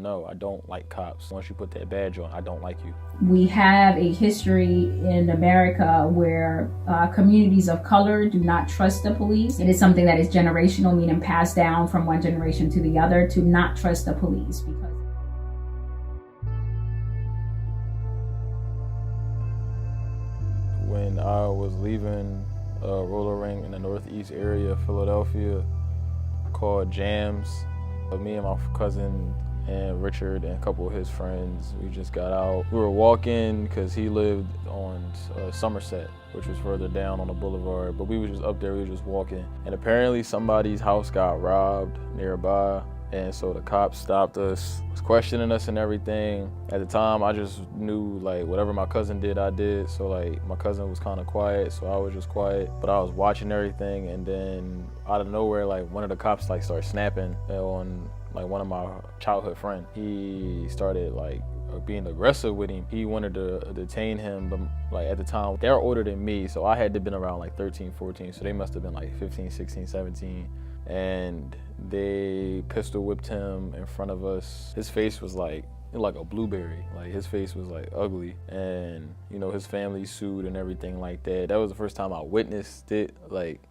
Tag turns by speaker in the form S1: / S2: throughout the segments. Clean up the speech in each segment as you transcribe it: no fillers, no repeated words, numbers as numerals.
S1: no, I don't like cops. Once you put that badge on, I don't like you.
S2: We have a history in America where communities of color do not trust the police. It is something that is generational, meaning passed down from one generation to the other, to not trust the police. Because
S1: when I was leaving a roller rink in the northeast area of Philadelphia called Jams, me and my cousin and Richard and a couple of his friends, we just got out. We were walking because he lived on Somerset, which was further down on the boulevard, but we were just up there, we were just walking. And apparently somebody's house got robbed nearby, and so the cops stopped us, was questioning us and everything. At the time, I just knew like whatever my cousin did, I did. So like my cousin was kind of quiet, so I was just quiet. But I was watching everything, and then out of nowhere, like one of the cops like started snapping on like one of my childhood friends. He started like being aggressive with him. He wanted to detain him, but like at the time, they're older than me, so I had to been around like 13, 14, so they must have been like 15, 16, 17. And they pistol whipped him in front of us. His face was like a blueberry. Like his face was like ugly, and you know his family sued and everything like that. That was the first time I witnessed it, like,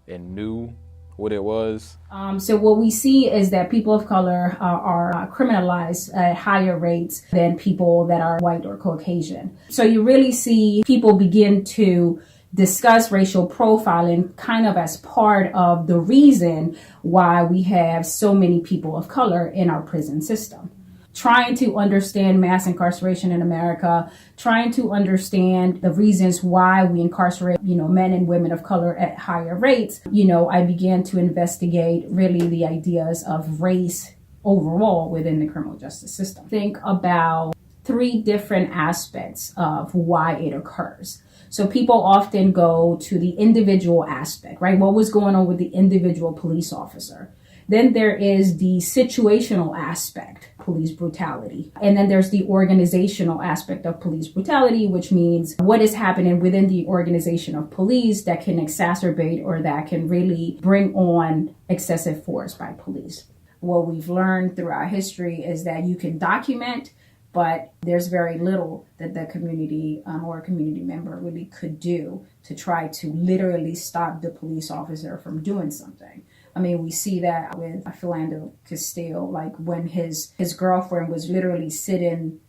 S1: and knew what it was.
S2: So what we see is that people of color are criminalized at higher rates than people that are white or Caucasian. So you really see people begin to discuss racial profiling kind of as part of the reason why we have so many people of color in our prison system. Trying to understand mass incarceration in America, trying to understand the reasons why we incarcerate, men and women of color at higher rates, I began to investigate really the ideas of race overall within the criminal justice system. Think about 3 different aspects of why it occurs. So people often go to the individual aspect, right? What was going on with the individual police officer? Then there is the situational aspect, police brutality. And then there's the organizational aspect of police brutality, which means what is happening within the organization of police that can exacerbate or that can really bring on excessive force by police. What we've learned throughout history is that you can document, but there's very little that the community or a community member really could do to try to literally stop the police officer from doing something. I mean, we see that with Philando Castile, like when his girlfriend was literally sitting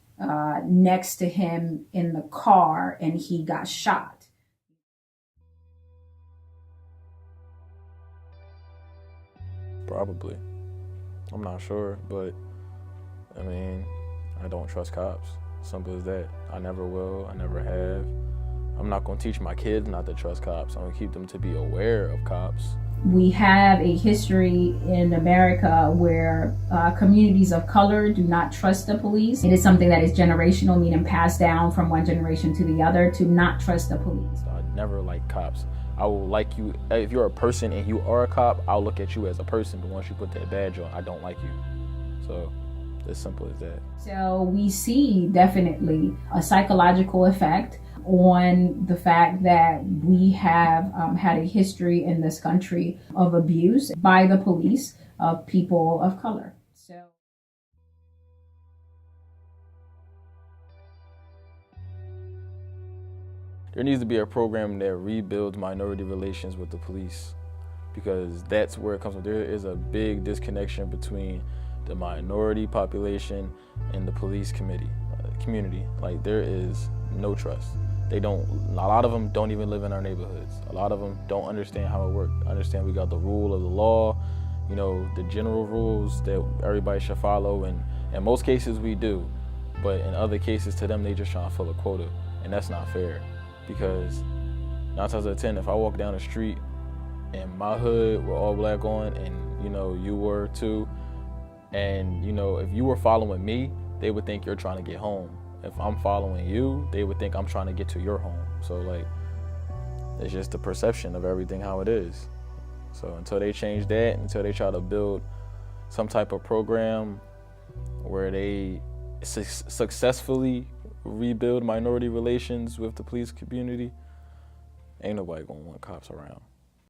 S2: next to him in the car and he got shot.
S1: Probably. I'm not sure, but I mean, I don't trust cops. Simple as that. I never will, I never have. I'm not gonna teach my kids not to trust cops. I'm gonna keep them to be aware of cops.
S2: We have a history in America where communities of color do not trust the police. It is something that is generational, meaning passed down from one generation to the other, to not trust the police.
S1: I never like cops. I will like you, if you're a person and you are a cop, I'll look at you as a person, but once you put that badge on, I don't like you. So, as simple as that.
S2: So we see definitely a psychological effect on the fact that we have had a history in this country of abuse by the police of people of color. So
S1: there needs to be a program that rebuilds minority relations with the police, because that's where it comes from. There is a big disconnection between the minority population and the police community. Like, there is no trust. A lot of them don't even live in our neighborhoods. A lot of them don't understand how it works. Understand we got the rule of the law, the general rules that everybody should follow, and in most cases we do. But in other cases, to them, they just trying to fill a quota, and that's not fair. Because 9 times out of 10, if I walk down the street in my hood with all black on, and you were too, and if you were following me, they would think you're trying to get home. If I'm following you, they would think I'm trying to get to your home. So like, it's just the perception of everything how it is. So until they change that, until they try to build some type of program where they successfully rebuild minority relations with the police community, ain't nobody gonna want cops around.